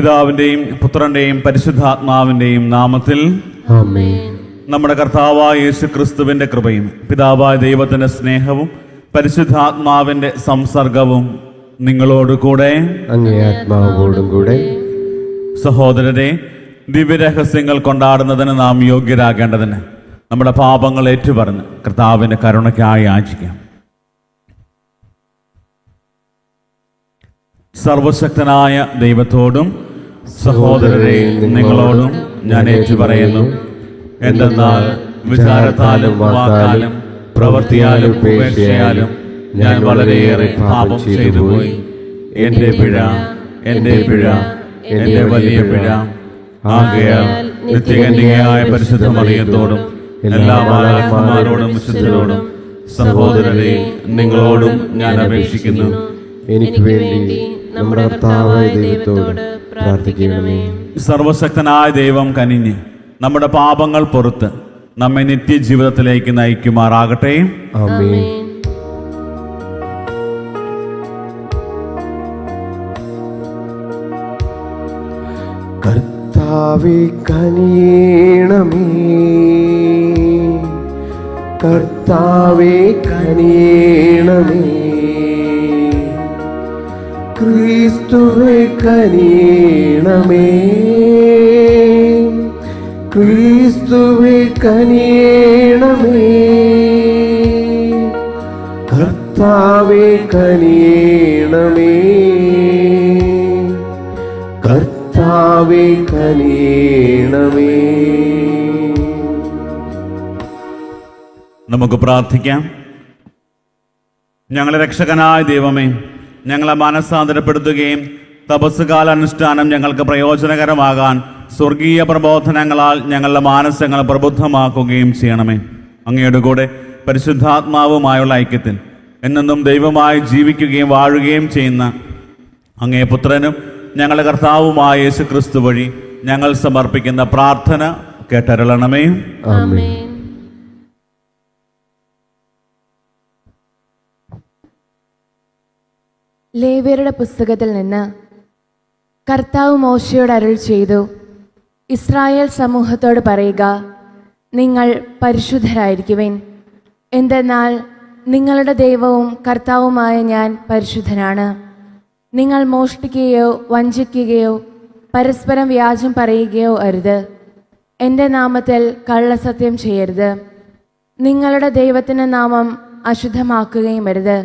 പിതാവിന്റെയും പുത്രന്റെയും പരിശുദ്ധാത്മാവിന്റെയും നാമത്തിൽ ആമേൻ. നമ്മുടെ കർത്താവായ യേശു ക്രിസ്തുവിന്റെ കൃപയും പിതാവായ ദൈവത്തിന്റെ സ്നേഹവും പരിശുദ്ധാത്മാവിന്റെ സംസർഗവും നിങ്ങളോടുകൂടെ അങ്ങേ ആത്മാവോടും കൂടെ. സഹോദരരെ, ദിവ്യരഹസ്യങ്ങൾ കൊണ്ടാടുന്നതിന് നാം യോഗ്യരാകേണ്ടതിന് നമ്മുടെ പാപങ്ങൾ ഏറ്റുപറഞ്ഞ് കർത്താവിന്റെ കരുണയ്ക്കായി യാചിക്കാം. സർവശക്തനായ ദൈവത്തോടും സഹോദരരെ നിങ്ങളോടും ഞാൻ ഏറ്റുപറയുന്നു. എന്തെന്നാൽ വിചാരത്താലും വാക്കാലും പ്രവൃത്തിയാലും ഉപേക്ഷയാലും ഞാൻ വളരെയേറെ പാപം ചെയ്തുപോയി. എൻ്റെ പിഴ, എൻ്റെ പിഴ, എൻ്റെ വലിയ പിഴ. ആകയാൽ നിത്യകന്യകയായ പരിശുദ്ധ മറിയത്തോടും എല്ലാ മാലാഖമാരോടും വിശുദ്ധരോടും സഹോദരരെ നിങ്ങളോടും ഞാൻ അപേക്ഷിക്കുന്നു, എനിക്ക് വേണ്ടി നമ്മുടെ കർത്താവായ ദൈവത്തോട് പ്രാർത്ഥിക്കണമേ. സർവശക്തനായ ദൈവം കനിഞ്ഞ് നമ്മുടെ പാപങ്ങൾ പൊറുത്ത് നമ്മെ നിത്യജീവിതത്തിലേക്ക് നയിക്കുമാറാകട്ടെ. ആമേൻ. കർത്താവേ കനിയണമേ, കർത്താവേ കനിയണമേ, ക്രിസ്തുവേ കനിയണമേ, ക്രിസ്തുവേ കനിയണമേ, കർത്താവേ കനിയണമേ, കർത്താവേ കനിയണമേ. നമുക്ക് പ്രാർത്ഥിക്കാം. ഞങ്ങളെ രക്ഷകനായ ദൈവമേ, ഞങ്ങളെ മനസ്സാന്തരപ്പെടുത്തുകയും തപസ്സുകാല അനുഷ്ഠാനം ഞങ്ങൾക്ക് പ്രയോജനകരമാകാൻ സ്വർഗീയ പ്രബോധനങ്ങളാൽ ഞങ്ങളുടെ മാനസങ്ങൾ പ്രബുദ്ധമാക്കുകയും ചെയ്യണമേ. അങ്ങയുടെ കൂടെ പരിശുദ്ധാത്മാവുമായുള്ള ഐക്യത്തിൽ എന്നെന്നും ദൈവമായി ജീവിക്കുകയും വാഴുകയും ചെയ്യുന്ന അങ്ങേ പുത്രനും ഞങ്ങളുടെ കർത്താവുമായ യേശു ക്രിസ്തു വഴി ഞങ്ങൾ സമർപ്പിക്കുന്ന പ്രാർത്ഥന കേട്ടരുളണമേ. ആമേൻ. ലേവ്യരുടെ പുസ്തകത്തിൽ നിന്ന് കർത്താവ് മോശയോട് അരുൾ ചെയ്തു, ഇസ്രായേൽ സമൂഹത്തോട് പറയുക, നിങ്ങൾ പരിശുദ്ധരായിരിക്കുവിൻ. എന്തെന്നാൽ നിങ്ങളുടെ ദൈവവും കർത്താവുമായ ഞാൻ പരിശുദ്ധനാണ്. നിങ്ങൾ മോഷ്ടിക്കുകയോ വഞ്ചിക്കുകയോ പരസ്പരം വ്യാജം പറയുകയോ അരുത്. എൻ്റെ നാമത്തിൽ കള്ളസത്യം ചെയ്യരുത്. നിങ്ങളുടെ ദൈവത്തിൻ്റെ നാമം അശുദ്ധമാക്കുകയും അരുത്.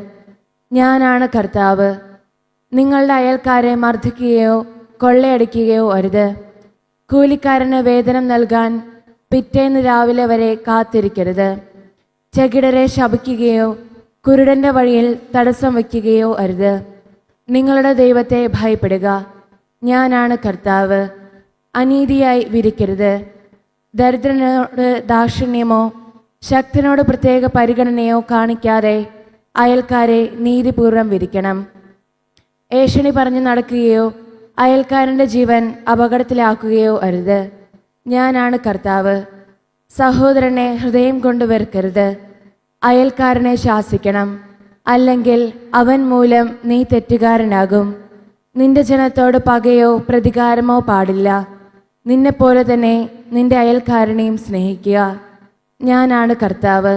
ഞാനാണ് കർത്താവ്. നിങ്ങളുടെ അയൽക്കാരെ മർദ്ദിക്കുകയോ കൊള്ളയടിക്കുകയോ അരുത്. കൂലിക്കാരന് വേതനം നൽകാൻ പിറ്റേന്ന് രാവിലെ വരെ കാത്തിരിക്കരുത്. ചെകിടരെ ശപിക്കുകയോ കുരുടന്റെ വഴിയിൽ തടസ്സം വയ്ക്കുകയോ അരുത്. നിങ്ങളുടെ ദൈവത്തെ ഭയപ്പെടുക. ഞാനാണ് കർത്താവ്. അനീതിയായി വിരിക്കരുത്. ദരിദ്രനോട് ദാക്ഷിണ്യമോ ശക്തനോട് പ്രത്യേക പരിഗണനയോ കാണിക്കാതെ അയൽക്കാരെ നീതിപൂർവ്വം വിധിക്കണം. ഏഷണി പറഞ്ഞു നടക്കുകയോ അയൽക്കാരൻ്റെ ജീവൻ അപകടത്തിലാക്കുകയോ അരുത്. ഞാനാണ് കർത്താവ്. സഹോദരനെ ഹൃദയം കൊണ്ട് വെറുക്കരുത്. അയൽക്കാരനെ ശാസിക്കണം, അല്ലെങ്കിൽ അവൻ മൂലം നീ തെറ്റുകാരനാകും. നിന്റെ ജനത്തോട് പകയോ പ്രതികാരമോ പാടില്ല. നിന്നെപ്പോലെ തന്നെ നിന്റെ അയൽക്കാരനെയും സ്നേഹിക്കുക. ഞാനാണ് കർത്താവ്.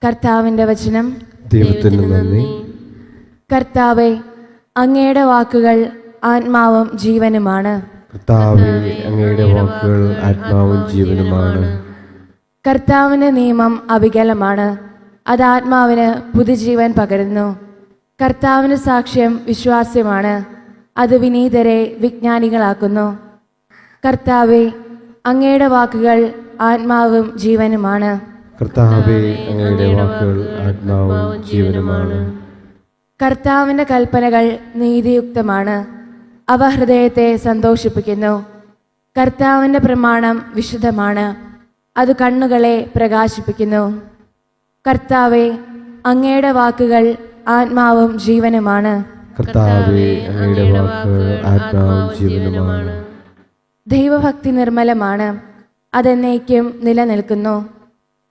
കർത്താവിൻ്റെ വചനം. ദൈവത്തിന് നന്ദി. കർത്താവേ, അങ്ങയുടെ വാക്കുകൾ ആത്മാവും ജീവനുമാണ്. കർത്താവേ, അങ്ങയുടെ വാക്കുകൾ ആത്മാവും ജീവനുമാണ്. കർത്താവിൻ്റെ നിയമം അവികലമാണ്, അത് ആത്മാവിന് പുതുജീവൻ പകരുന്നു. കർത്താവിൻ്റെ സാക്ഷ്യം വിശ്വാസ്യമാണ്, അത് വിനീതരെ വിജ്ഞാനികളാക്കുന്നു. കർത്താവേ, അങ്ങയുടെ വാക്കുകൾ ആത്മാവും ജീവനുമാണ്. കർത്താവേ, അങ്ങയുടെ വാക്കുകൾ ആത്മാവും ജീവനുമാണ്. കർത്താവിൻ്റെ കൽപ്പനകൾ നീതിയുക്തമാണ്, അവ ഹൃദയത്തെ സന്തോഷിപ്പിക്കുന്നു. കർത്താവിൻ്റെ പ്രമാണം വിശുദ്ധമാണ്, അത് കണ്ണുകളെ പ്രകാശിപ്പിക്കുന്നു. കർത്താവേ, അങ്ങയുടെ വാക്കുകൾ ആത്മാവും ജീവനുമാണ്. കർത്താവേ, അങ്ങയുടെ വാക്കുകൾ ആത്മാവും ജീവനുമാണ്. ദൈവഭക്തി നിർമ്മലമാണ്, അതെന്നേക്കും നിലനിൽക്കുന്നു.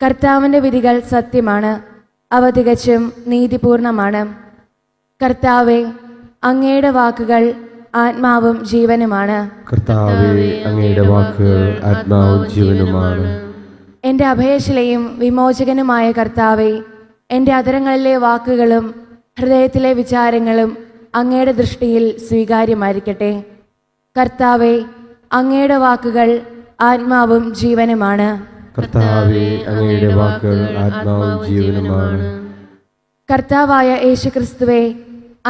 കർത്താവിൻ്റെ വിധികൾ സത്യമാണ്, അവ തികച്ചും നീതിപൂർണമാണ്. കർത്താവെ, അങ്ങയുടെ വാക്കുകൾ ആത്മാവും ജീവനുമാണ്. കർത്താവെ, അങ്ങയുടെ വാക്കുകൾ ആത്മാവും ജീവനുമാണ്. എൻ്റെ അഭയശിലയും വിമോചകനുമായ കർത്താവെ, എൻ്റെ അധരങ്ങളിലെ വാക്കുകളും ഹൃദയത്തിലെ വിചാരങ്ങളും അങ്ങയുടെ ദൃഷ്ടിയിൽ സ്വീകാര്യമായിരിക്കട്ടെ. കർത്താവെ, അങ്ങയുടെ വാക്കുകൾ ആത്മാവും ജീവനുമാണ്. കർത്താവെ, അങ്ങയുടെ വാക്കുകൾ ആത്മാവും ജീവനുമാണ്. കർത്താവായ യേശുക്രിസ്തുവേ,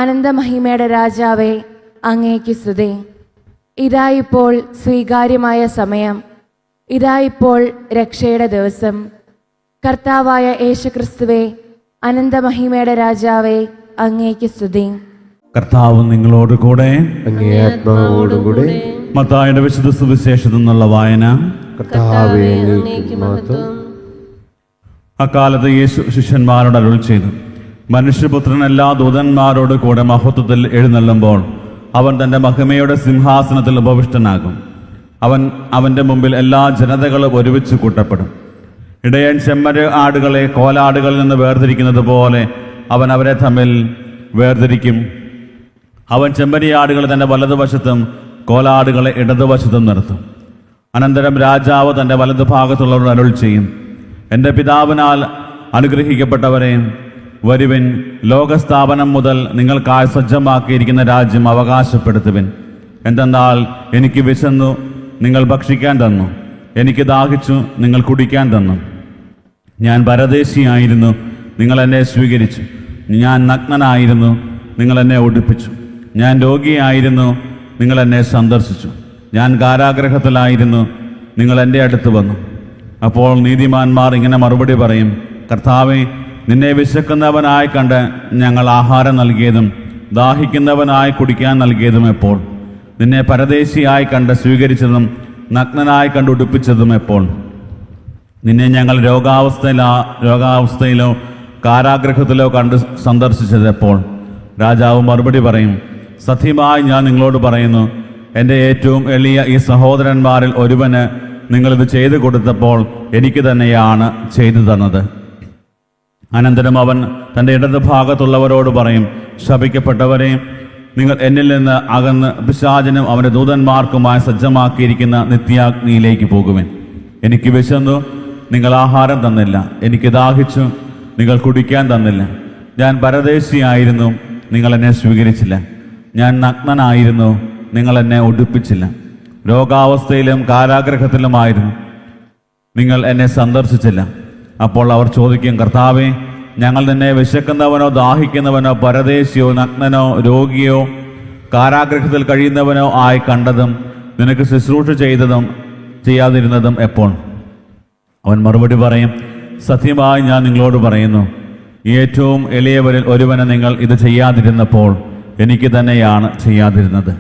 അനന്തമഹിമയുടെ രാജാവേ, അങ്ങേക്ക് സ്തുതി. ഇതാ ഇപ്പോൾ സ്വീകാര്യമായ സമയം, ഇതാ ഇപ്പോൾ രക്ഷയുടെ ദിവസം. കർത്താവായ യേശുക്രിസ്തുവേ, അനന്തമഹിമയുടെ രാജാവേ, അങ്ങേക്ക് സ്തുതി. കർത്താവ് നിങ്ങളോട് കൂടെ. അങ്ങേ ആത്മാവോടുകൂടെ. മത്തായിയുടെ വിശുദ്ധ സുവിശേഷത്തിൽ നിന്നുള്ള വായന. കർത്താവെ, അങ്ങേക്ക് മഹത്വം. അക്കാലത്ത് യേശു ശിഷ്യന്മാരോട് അരുൾ ചെയ്തു, മനുഷ്യപുത്രൻ എല്ലാ ദൂതന്മാരോട് കൂടെ മഹത്വത്തിൽ എഴുന്നള്ളുമ്പോൾ അവൻ തൻ്റെ മഹിമയുടെ സിംഹാസനത്തിൽ ഉപവിഷ്ടനാകും. അവൻ്റെ മുമ്പിൽ എല്ലാ ജനതകളും ഒരുമിച്ച് കൂട്ടപ്പെടും. ഇടയൻ ചെമ്മര ആടുകളെ കോലാടുകളിൽ നിന്ന് വേർതിരിക്കുന്നത് പോലെ അവൻ അവരെ തമ്മിൽ വേർതിരിക്കും. അവൻ ചെമ്മരിയാടുകളെ തൻ്റെ വലതുവശത്തും കോലാടുകളെ ഇടതുവശത്തും നിർത്തും. അനന്തരം രാജാവ് തൻ്റെ വലതുഭാഗത്തുള്ളവരോട് അരുൾ ചെയ്യും, എൻ്റെ പിതാവിനാൽ അനുഗ്രഹിക്കപ്പെട്ടവരെ, വരുവിൻ, ലോകസ്ഥാപനം മുതൽ നിങ്ങൾക്കായി സജ്ജമാക്കിയിരിക്കുന്ന രാജ്യം അവകാശപ്പെടുത്തുവിൻ. എന്തെന്നാൽ എനിക്ക് വിശന്നു, നിങ്ങൾ ഭക്ഷിക്കാൻ തന്നു. എനിക്ക് ദാഹിച്ചു, നിങ്ങൾ കുടിക്കാൻ തന്നു. ഞാൻ പരദേശിയായിരുന്നു, നിങ്ങൾ എന്നെ സ്വീകരിച്ചു. ഞാൻ നഗ്നനായിരുന്നു, നിങ്ങൾ എന്നെ ഉടുപ്പിച്ചു. ഞാൻ രോഗിയായിരുന്നു, നിങ്ങൾ എന്നെ സന്ദർശിച്ചു. ഞാൻ കാരാഗ്രഹത്തിലായിരുന്നു, നിങ്ങൾ എൻ്റെ അടുത്ത് വന്നു. അപ്പോൾ നീതിമാന്മാർ ഇങ്ങനെ മറുപടി പറയും, കർത്താവേ, നിന്നെ വിശക്കുന്നവനായി കണ്ട് ഞങ്ങൾ ആഹാരം നൽകിയതും ദാഹിക്കുന്നവനായി കുടിക്കാൻ നൽകിയതും എപ്പോൾ? നിന്നെ പരദേശിയായി കണ്ട് സ്വീകരിച്ചതും നഗ്നനായി കണ്ട് ഉടുപ്പിച്ചതും എപ്പോൾ? നിന്നെ ഞങ്ങൾ രോഗാവസ്ഥയിലോ കാരാഗ്രഹത്തിലോ കണ്ട് സന്ദർശിച്ചത് എപ്പോൾ? രാജാവ് മറുപടി പറയും, സത്യമായി ഞാൻ നിങ്ങളോട് പറയുന്നു, എൻ്റെ ഏറ്റവും എളിയ ഈ സഹോദരന്മാരിൽ ഒരുവന് നിങ്ങളിത് ചെയ്തു കൊടുത്തപ്പോൾ എനിക്ക് തന്നെയാണ് ചെയ്തു തന്നത്. അനന്തരം അവൻ തൻ്റെ ഇടതുഭാഗത്തുള്ളവരോട് പറയും, ശപിക്കപ്പെട്ടവരെ, നിങ്ങൾ എന്നിൽ നിന്ന് അകന്ന് പിശാചിനും അവൻ്റെ ദൂതന്മാർക്കുമായി സജ്ജമാക്കിയിരിക്കുന്ന നിത്യാഗ്നിയിലേക്ക് പോകുവിൻ. എനിക്ക് വിശന്നു, നിങ്ങൾ ആഹാരം തന്നില്ല. എനിക്ക് ദാഹിച്ചു, നിങ്ങൾ കുടിക്കാൻ തന്നില്ല. ഞാൻ പരദേശിയായിരുന്നു, നിങ്ങൾ എന്നെ സ്വീകരിച്ചില്ല. ഞാൻ നഗ്നനായിരുന്നു, നിങ്ങൾ എന്നെ ഉടുപ്പിച്ചില്ല. രോഗാവസ്ഥയിലും കാരാഗ്രഹത്തിലുമായിരുന്നു, നിങ്ങൾ എന്നെ സന്ദർശിച്ചില്ല. അപ്പോൾ അവർ ചോദിക്കും, കർത്താവേ, ഞങ്ങൾ നിന്നെ വിശക്കുന്നവനോ ദാഹിക്കുന്നവനോ പരദേശിയോ നഗ്നനോ രോഗിയോ കാരാഗ്രഹത്തിൽ കഴിയുന്നവനോ ആയി കണ്ടതും നിനക്ക് ശുശ്രൂഷ ചെയ്തതും ചെയ്യാതിരുന്നതും എപ്പോൾ? അവൻ മറുപടി പറയും, സത്യമായി ഞാൻ നിങ്ങളോട് പറയുന്നു, ഏറ്റവും എളിയവരിൽ ഒരുവന് നിങ്ങൾ ഇത് ചെയ്യാതിരുന്നപ്പോൾ എനിക്ക് തന്നെയാണ് ചെയ്യാതിരുന്നത്.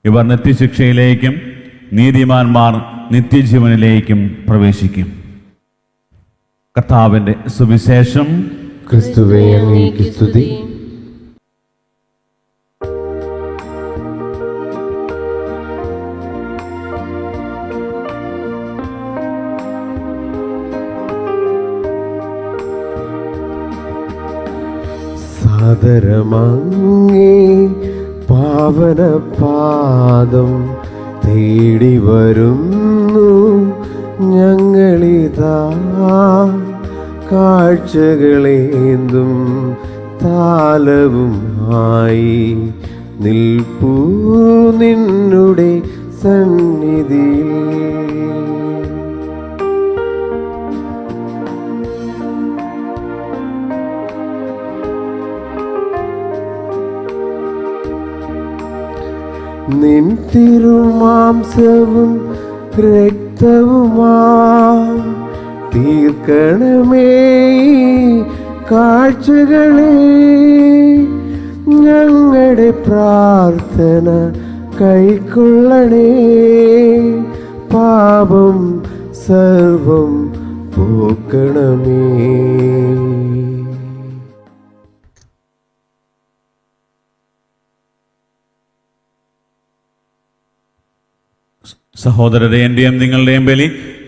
ഇവർ നിത്യശിക്ഷയിലേക്കും നീതിമാന്മാർ നിത്യജീവനിലേക്കും പ്രവേശിക്കും. കർത്താവിൻ്റെ സുവിശേഷം. ക്രിസ്തുവേ, അങ്ങേക്ക് സ്തുതി. സാദരമങ്ങേ പാവനപാദം തേടി വരുന്നു ഞങ്ങളിതാ, കാഴ്ചകളേന്തും താലവുമായി നിൽപ്പൂ നിന്നുടെ സന്നിധിയിൽ. നിൻ തിരുമാംസവും രക്തവുമാ തീർക്കണമേ കാഴ്ചകളെ, ഞങ്ങളുടെ പ്രാർത്ഥന കൈക്കൊള്ളണേ, പാപം സർവം പോക്കണമേ. സഹോദരരെ, എൻ്റെയും നിങ്ങളുടെയും ബലി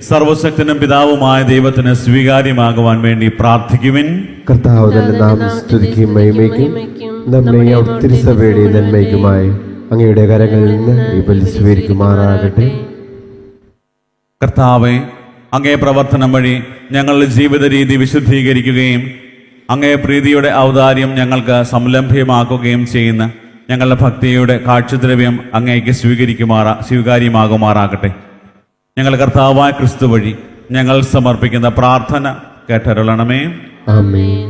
സർവശക്തനും പിതാവുമായ ദൈവത്തിന് സ്വീകാര്യമാകുവാൻ വേണ്ടി പ്രാർത്ഥിക്കുവിൻ. കർത്താവ് തന്നെ നാം സ്തുതിക്കും മഹിമയ്ക്കും നമ്മെ തിരുസഭയുടെ നന്മയ്ക്കുമായി അങ്ങയുടെ കരങ്ങളിൽ നിന്ന് ഈ ബലി സ്വീകരിക്കുമാറാകട്ടെ. കർത്താവെ, അങ്ങേ പ്രവർത്തനം വഴി ഞങ്ങളുടെ ജീവിത രീതി വിശുദ്ധീകരിക്കുകയും അങ്ങേ പ്രീതിയുടെ ഔദാര്യം ഞങ്ങൾക്ക് സംലംഭ്യമാക്കുകയും ചെയ്യുന്ന ഞങ്ങളുടെ ഭക്തിയുടെ കാഴ്ചദ്രവ്യം അങ്ങേക്ക് സ്വീകാര്യമാകുമാറാകട്ടെ. ഞങ്ങൾ കർത്താവായ ക്രിസ്തു വഴി ഞങ്ങൾ സമർപ്പിക്കുന്ന പ്രാർത്ഥന കേട്ടരുളണമേ. ആമേൻ.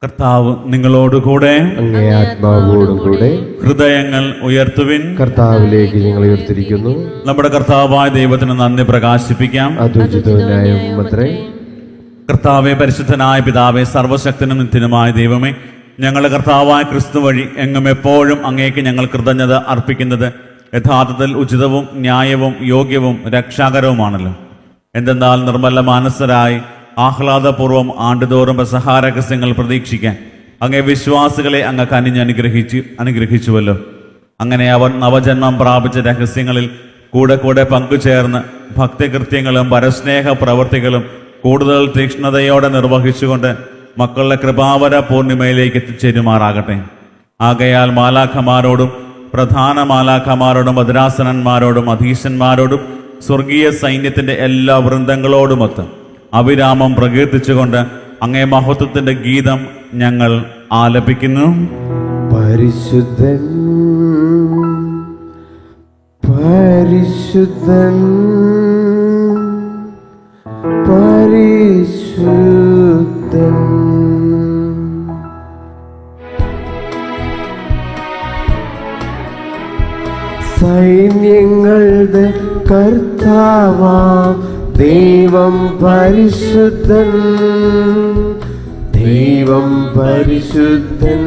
കർത്താവ് നിങ്ങളോടുകൂടെ, അങ്ങേ ആത്മാവോടും കൂടെ. ഹൃദയങ്ങൾ ഉയർത്തുവിൻ. കർത്താവിലേക്ക് ഞങ്ങൾ ഉയർത്തിരിക്കുന്നു. നമ്മുടെ കർത്താവായ ദൈവത്തിന് നന്ദി പ്രകാശിപ്പിക്കാം. അതുചിതവുമത്രേ. കർത്താവെ, പരിശുദ്ധനായ പിതാവേ, സർവശക്തനും നിത്യനുമായ ദൈവമേ, ഞങ്ങളുടെ കർത്താവായ ക്രിസ്തു വഴി എങ്ങും എപ്പോഴും അങ്ങേക്ക് ഞങ്ങൾ കൃതജ്ഞത അർപ്പിക്കുന്നത് യഥാർത്ഥത്തിൽ ഉചിതവും ന്യായവും യോഗ്യവും രക്ഷാകരവുമാണല്ലോ. എന്തെന്നാൽ നിർമ്മല മാനസരായി ആഹ്ലാദപൂർവ്വം ആണ്ടുതോറും പെസഹാരഹസ്യങ്ങൾ പ്രതീക്ഷിക്കാൻ അങ്ങേ വിശ്വാസികളെ അങ്ങ് കനിഞ്ഞ് അനുഗ്രഹിച്ചുവല്ലോ. അങ്ങനെ അവർ നവജന്മം പ്രാപിച്ച രഹസ്യങ്ങളിൽ കൂടെ കൂടെ പങ്കുചേർന്ന് ഭക്തികൃത്യങ്ങളും പരസ്നേഹ പ്രവൃത്തികളും കൂടുതൽ തീക്ഷ്ണതയോടെ നിർവഹിച്ചുകൊണ്ട് മക്കളുടെ കൃപാവര പൂർണിമയിലേക്ക് എത്തിച്ചേരുമാറാകട്ടെ. ആകയാൽ മാലാഖമാരോടും പ്രധാന മാലാഖമാരോടും ഭദ്രാസനന്മാരോടും അധീശന്മാരോടും സ്വർഗീയ സൈന്യത്തിന്റെ എല്ലാ വൃന്ദങ്ങളോടുമൊത്ത് അവിരാമം പ്രകീർത്തിച്ചുകൊണ്ട് അങ്ങേ മഹത്വത്തിന്റെ ഗീതം ഞങ്ങൾ ആലപിക്കുന്നു. പരിശുദ്ധൻ പരിശുദ്ധൻ പരിശുദ്ധൻ. സൈന്യങ്ങളുടെ കർത്താവാം ദൈവം പരിശുദ്ധൻ, ദൈവം പരിശുദ്ധൻ.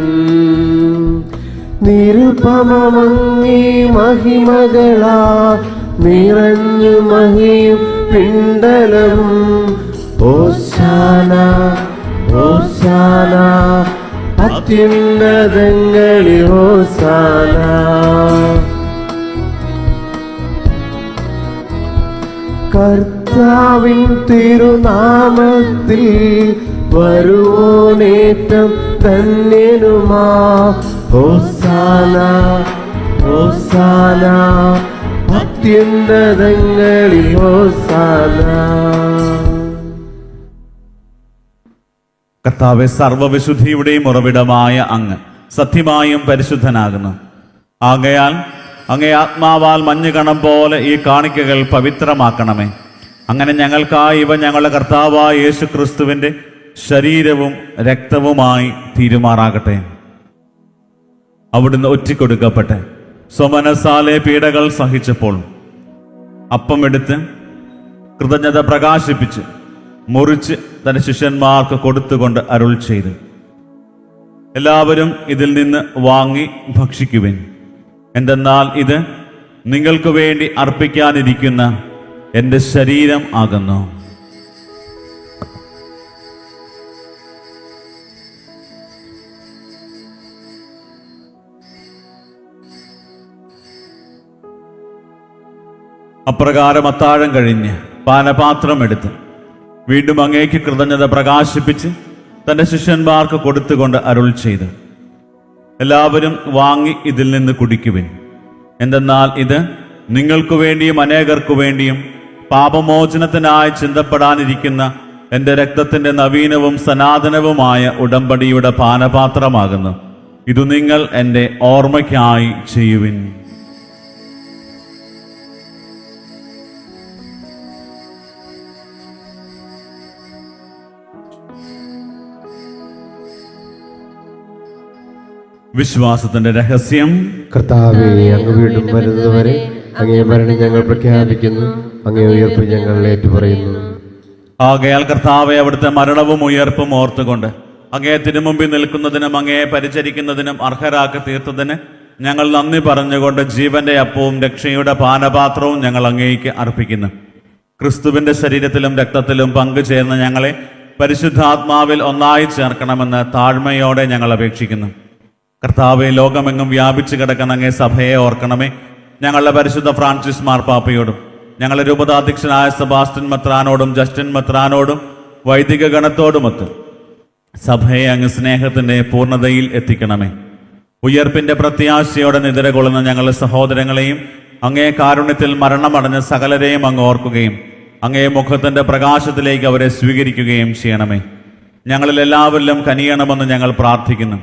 നിരുപമമങ്ങി മഹിമകളാ നിറഞ്ഞു മഹിയും പിണ്ടലം. ഹോശാന ഹോശാന അത്യുന്നതങ്ങളിൽ ഹോശാന. കർത്താവിൻ തിരുനാമത്തിൽ വരുവോനേറ്റം ധന്യനുമാ. ഹോസാന ഹോസാന അത്യുന്നതങ്ങളിൽ ഹോസാന. കർത്താവെ, സർവ്വവിശുദ്ധിയുടെയും ഉറവിടമായ അങ്ങ് സത്യമായും പരിശുദ്ധനാകുന്നു. ആകയാൽ അങ്ങേ ആത്മാവാൽ മഞ്ഞുകണം പോലെ ഈ കാണിക്കകൾ പവിത്രമാക്കണമേ. അങ്ങനെ ഞങ്ങൾക്കായി ഇവ ഞങ്ങളുടെ കർത്താവായ യേശു ക്രിസ്തുവിൻ്റെ ശരീരവും രക്തവുമായി തീരുമാറാകട്ടെ. അവിടുന്ന് ഒറ്റിക്കൊടുക്കപ്പെട്ട് സ്വമനസാലെ പീഡകൾ സഹിച്ചപ്പോൾ അപ്പമെടുത്ത് കൃതജ്ഞത പ്രകാശിപ്പിച്ച് മുറിച്ച് തന്റെ ശിഷ്യന്മാർക്ക് കൊടുത്തുകൊണ്ട് അരുൾ ചെയ്തു, എല്ലാവരും ഇതിൽ നിന്ന് വാങ്ങി ഭക്ഷിക്കുവിൻ. എന്തെന്നാൽ ഇത് നിങ്ങൾക്ക് വേണ്ടി അർപ്പിക്കാനിരിക്കുന്ന എൻ്റെ ശരീരം ആകുന്നു. അപ്രകാരം അത്താഴം കഴിഞ്ഞ് പാനപാത്രം എടുത്ത് വീണ്ടും അങ്ങേക്ക് കൃതജ്ഞത പ്രകാശിപ്പിച്ച് തൻ്റെ ശിഷ്യന്മാർക്ക് കൊടുത്തുകൊണ്ട് അരുൾ ചെയ്തു, എല്ലാവരും വാങ്ങി ഇതിൽ നിന്ന് കുടിക്കുവിൻ. എന്തെന്നാൽ ഇത് നിങ്ങൾക്കു വേണ്ടിയും അനേകർക്കു വേണ്ടിയും പാപമോചനത്തിനായി ചിന്തപ്പെടാനിരിക്കുന്ന എൻ്റെ രക്തത്തിൻ്റെ നവീനവും സനാതനവുമായ ഉടമ്പടിയുടെ പാനപാത്രമാകുന്നു. ഇത് നിങ്ങൾ എൻ്റെ ഓർമ്മയ്ക്കായി ചെയ്യുവിൻ. വിശ്വാസത്തിന്റെ രഹസ്യം. കർത്താവേ, അങ്ങ് വീണ്ടും വരുന്നതുവരെ അങ്ങേ മരണം ഞങ്ങൾ പ്രഖ്യാപിക്കുന്നു, അങ്ങേ ഉയർപ്പ് ഞങ്ങൾ ഏറ്റുപറയുന്നു. ആകയാൽ കർത്താവെ, അവിടുത്തെ മരണവും ഉയർപ്പും ഓർത്തുകൊണ്ട് അങ്ങേ തിരുമുമ്പിൽ നിൽക്കുന്നതിനും അങ്ങയെ പരിചരിക്കുന്നതിനും അർഹരാക്കി തീർത്തതിന് ഞങ്ങൾ നന്ദി പറഞ്ഞുകൊണ്ട് ജീവന്റെ അപ്പവും രക്ഷയുടെ പാനപാത്രവും ഞങ്ങൾ അങ്ങേക്ക് അർപ്പിക്കുന്നു. ക്രിസ്തുവിന്റെ ശരീരത്തിലും രക്തത്തിലും പങ്കുചേർന്ന് ഞങ്ങളെ പരിശുദ്ധാത്മാവിൽ ഒന്നായി ചേർക്കണമെന്ന് താഴ്മയോടെ ഞങ്ങൾ അപേക്ഷിക്കുന്നു. കർത്താവെ, ലോകമെങ്ങും വ്യാപിച്ചു കിടക്കുന്ന അങ്ങേ സഭയെ ഓർക്കണമേ. ഞങ്ങളുടെ പരിശുദ്ധ ഫ്രാൻസിസ് മാർപ്പാപ്പയോടും ഞങ്ങളുടെ രൂപതാധ്യക്ഷനായ സെബാസ്റ്റ്യൻ മെത്രാനോടും ജസ്റ്റിൻ മെത്രാനോടും വൈദിക ഗണത്തോടുമൊത്ത് സഭയെ അങ്ങ് സ്നേഹത്തിന്റെ പൂർണ്ണതയിൽ എത്തിക്കണമേ. ഉയർപ്പിന്റെ പ്രത്യാശയോടെ നിദ്രകൊള്ളുന്ന ഞങ്ങളുടെ സഹോദരങ്ങളെയും അങ്ങേ കാരുണ്യത്തിൽ മരണമടഞ്ഞ സകലരെയും അങ്ങ് ഓർക്കുകയും അങ്ങേ മുഖത്തിന്റെ പ്രകാശത്തിലേക്ക് അവരെ സ്വീകരിക്കുകയും ചെയ്യണമേ. ഞങ്ങളിൽ എല്ലാവരിലും കനിയണമെന്ന് ഞങ്ങൾ പ്രാർത്ഥിക്കുന്നു.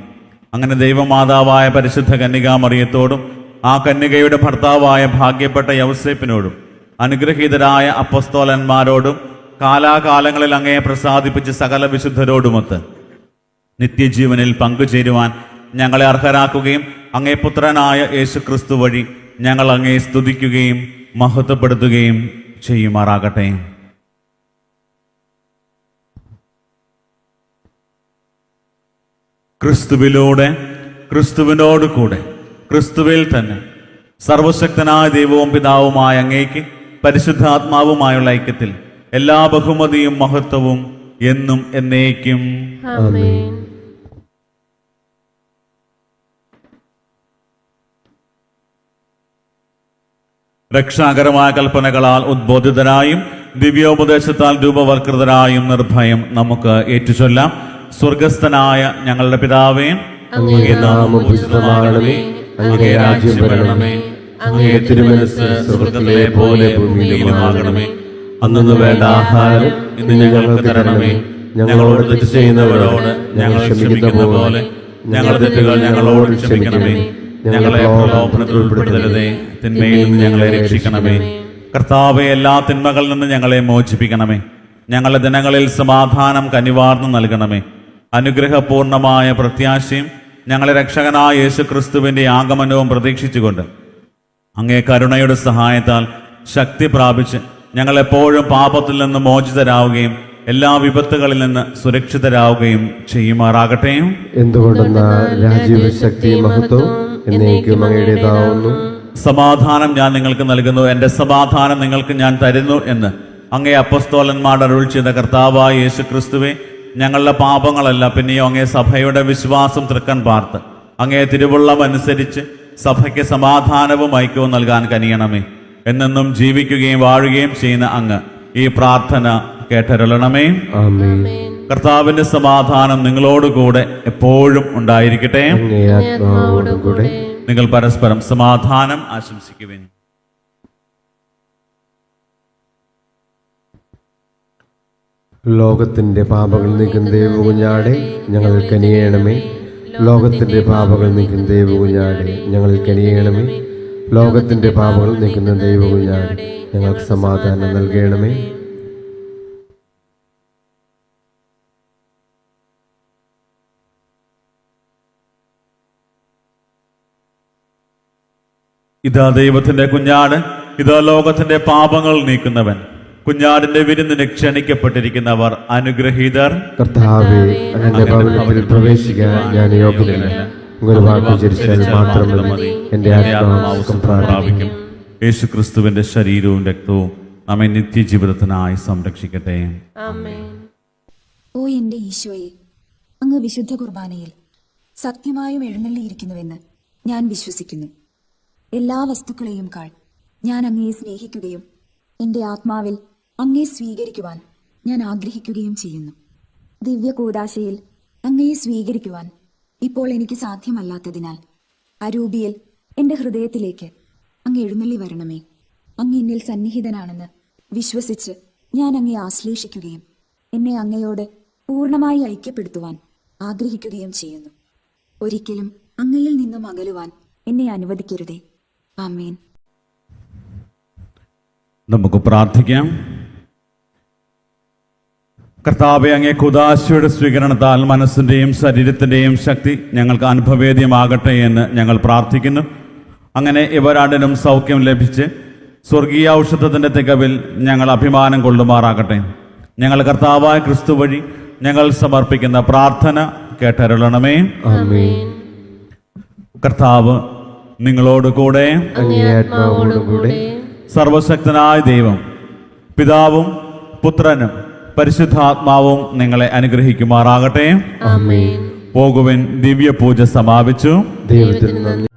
അങ്ങനെ ദൈവമാതാവായ പരിശുദ്ധ കന്യകാമറിയത്തോടും ആ കന്യകയുടെ ഭർത്താവായ ഭാഗ്യപ്പെട്ട യൗസേപ്പിനോടും അനുഗ്രഹീതരായ അപ്പസ്തോലന്മാരോടും കാലാകാലങ്ങളിൽ അങ്ങയെ പ്രസാദിപ്പിച്ച് സകല വിശുദ്ധരോടുമൊത്ത് നിത്യജീവനിൽ പങ്കുചേരുവാൻ ഞങ്ങളെ അർഹരാക്കുകയും അങ്ങേ പുത്രനായ യേശുക്രിസ്തു വഴി ഞങ്ങൾ അങ്ങയെ സ്തുതിക്കുകയും മഹത്വപ്പെടുത്തുകയും ചെയ്യുമാറാകട്ടെ. ക്രിസ്തുവിലൂടെ, ക്രിസ്തുവിനോട് കൂടെ, ക്രിസ്തുവിൽ തന്നെ സർവശക്തനായ ദൈവവും പിതാവുമായ അങ്ങേക്ക് പരിശുദ്ധാത്മാവുമായുള്ള ഐക്യത്തിൽ എല്ലാ ബഹുമതിയും മഹത്വവും എന്നും എന്നേക്കും ആമേൻ. രക്ഷാകരമായ കൽപ്പനകളാൽ ഉദ്ബോധിതരായും ദിവ്യോപദേശത്താൽ രൂപവൽകൃതരായും നിർഭയം നമുക്ക് ഏറ്റുചൊല്ലാം. സ്വർഗസ്ഥനായ ഞങ്ങളുടെ പിതാവേ, അങ്ങേ നാമം പൂജിതമാകണമേ. അങ്ങേ രാജ്യം വരണമേ. അങ്ങേ തിരുമനസ്സ് സ്വർഗ്ഗത്തിലെ പോലെ ഭൂമിയിലുമാകണമേ. അന്നു വേണ്ട ആഹാരം ഇന്ന് ഞങ്ങൾക്ക് തരണമേ. ഞങ്ങളോട് തെറ്റ് ചെയ്യുന്നവരോട് ഞങ്ങൾ ക്ഷമിക്കുന്ന പോലെ ഞങ്ങളുടെ തെറ്റുകൾ ഞങ്ങളോട് ക്ഷമിക്കണമേ. ഞങ്ങളെ പ്രലോഭനത്തിൽ ഉൾപ്പെടുത്തരുതേ, തിന്മയിൽ നിന്ന് ഞങ്ങളെ രക്ഷിക്കണമേ. കർത്താവെ, എല്ലാ തിന്മകളിൽ നിന്ന് ഞങ്ങളെ മോചിപ്പിക്കണമേ. ഞങ്ങളുടെ ദിനങ്ങളിൽ സമാധാനം കനിവാർന്നു നൽകണമേ. അനുഗ്രഹപൂർണമായ പ്രത്യാശയും ഞങ്ങളെ രക്ഷകനായ യേശുക്രിസ്തുവിന്റെ ആഗമനവും പ്രതീക്ഷിച്ചുകൊണ്ട് അങ്ങേ കരുണയുടെ സഹായത്താൽ ശക്തി പ്രാപിച്ച് ഞങ്ങളെപ്പോഴും പാപത്തിൽ നിന്ന് മോചിതരാവുകയും എല്ലാ വിപത്തുകളിൽ നിന്ന് സുരക്ഷിതരാവുകയും ചെയ്യുമാറാകട്ടെ. എന്തുകൊണ്ടെന്നാൽ രാജ്യവും ശക്തിയും മഹത്വവും എന്നേക്കും അങ്ങയുടേതാവുന്നു. സമാധാനം ഞാൻ നിങ്ങൾക്ക് നൽകുന്നു, എൻ്റെ സമാധാനം നിങ്ങൾക്ക് ഞാൻ തരുന്നു എന്ന് അങ്ങേ അപ്പസ്തോലന്മാർ അരുൾ ചെയ്ത കർത്താവായ യേശുക്രിസ്തുവേ, ഞങ്ങളുടെ പാപങ്ങളല്ല പിന്നെയോ അങ്ങേ സഭയുടെ വിശ്വാസം തൃക്കൺ പാർത്ത് അങ്ങേ തിരുവുള്ളം അനുസരിച്ച് സഭയ്ക്ക് സമാധാനവും ഐക്യവും നൽകാൻ കനിയണമേ. എന്നെന്നും ജീവിക്കുകയും വാഴുകയും ചെയ്യുന്ന അങ്ങ് ഈ പ്രാർത്ഥന കേട്ടരുളണമേ. ആമേൻ. കർത്താവിന്റെ സമാധാനം നിങ്ങളോടുകൂടെ എപ്പോഴും ഉണ്ടായിരിക്കട്ടെ. അങ്ങേ ആത്മാവോടും കൂടെ. നിങ്ങൾ പരസ്പരം സമാധാനം ആശംസിക്കുവിൻ. ലോകത്തിന്റെ പാപങ്ങൾ നീക്കുന്ന ദൈവകുഞ്ഞാടെ ഞങ്ങളിൽ കനിയണമേ. ലോകത്തിന്റെ പാപങ്ങൾ നീക്കുന്ന ദൈവകുഞ്ഞാടെ ഞങ്ങളിൽ കനിയണമേ. ലോകത്തിന്റെ പാപങ്ങൾ നീക്കുന്ന ദൈവകുഞ്ഞാടെ ഞങ്ങൾക്ക് സമാധാനം നൽകണമേ. ഇതാ ദൈവത്തിന്റെ കുഞ്ഞാട്, ഇതാ ലോകത്തിന്റെ പാപങ്ങൾ നീക്കുന്നവൻ. കുഞ്ഞാടിന്റെ വിരുന്നിന് ക്ഷണിക്കപ്പെട്ടിരിക്കുന്നവർ അനുഗ്രഹീതർ. കർത്താവേ, അങ്ങയുടെ ഭവനത്തിൽ പ്രവേശിക്കാൻ ഞാൻ യോഗ്യനല്ല. ഒരു വാക്ക് ഉച്ചരിച്ചാൽ മാത്രം മതി, എന്റെ ആത്മാവ് സുഖം പ്രാപിക്കും. യേശുക്രിസ്തുവിന്റെ ശരീരവും രക്തവും നമ്മെ നിത്യജീവിതത്തിനായി സംരക്ഷിക്കട്ടെ. ആമേൻ. ഓ എന്റെ ഈശോയെ, അങ്ങ് വിശുദ്ധ കുർബാനയിൽ സത്യമായും എഴുന്നള്ളിയിരിക്കുന്നുവെന്ന് ഞാൻ വിശ്വസിക്കുന്നു. എല്ലാ വസ്തുക്കളെയും കാൾ ഞാൻ അങ്ങയെ സ്നേഹിക്കുകയും എൻ്റെ ആത്മാവിൽ അങ്ങയെ സ്വീകരിക്കുവാൻ ഞാൻ ആഗ്രഹിക്കുകയും ചെയ്യുന്നു. ദിവ്യ കൂദാശയിൽ അങ്ങയെ സ്വീകരിക്കുവാൻ ഇപ്പോൾ എനിക്ക് സാധ്യമല്ലാത്തതിനാൽ അരൂപിയിൽ എൻ്റെ ഹൃദയത്തിലേക്ക് അങ്ങ് എഴുന്നള്ളി വരണമേ. അങ്ങ് എന്നിൽ സന്നിഹിതനാണെന്ന് വിശ്വസിച്ച് ഞാൻ അങ്ങയെ ആശ്ലേഷിക്കുകയും എന്നെ അങ്ങയോട് പൂർണ്ണമായി ഐക്യപ്പെടുത്തുവാൻ ആഗ്രഹിക്കുകയും ചെയ്യുന്നു. ഒരിക്കലും അങ്ങയിൽ നിന്നും അകലുവാൻ എന്നെ അനുവദിക്കരുതേ. ആമേൻ. നമുക്ക് പ്രാർത്ഥിക്കാം. കർത്താവേ, അങ്ങേ കുദാശയുടെ സ്വീകരണത്താൽ മനസ്സിൻ്റെയും ശരീരത്തിൻ്റെയും ശക്തി ഞങ്ങൾക്ക് അനുഭവേദ്യമാകട്ടെ എന്ന് ഞങ്ങൾ പ്രാർത്ഥിക്കുന്നു. അങ്ങനെ ഇവരാണ്ടിനും സൗഖ്യം ലഭിച്ച് സ്വർഗീയ ഔഷധത്തിൻ്റെ തികവിൽ ഞങ്ങൾ അഭിമാനം കൊള്ളുമാറാകട്ടെ. ഞങ്ങൾ കർത്താവായ ക്രിസ്തു വഴി ഞങ്ങൾ സമർപ്പിക്കുന്ന പ്രാർത്ഥന കേട്ടരുളണമേ. ആമേൻ. കർത്താവ് നിങ്ങളോട് കൂടെ. അങ്ങേ ആത്മാവോടും കൂടെ. സർവശക്തനായ ദൈവം പിതാവും പുത്രനും പരിശുദ്ധാത്മാവും നിങ്ങളെ അനുഗ്രഹിക്കുമാറാകട്ടെ. ആമേൻ. പോകുവിൻ, ദിവ്യ പൂജ സമാപിച്ചു. ദൈവത്തിന് നന്ദി.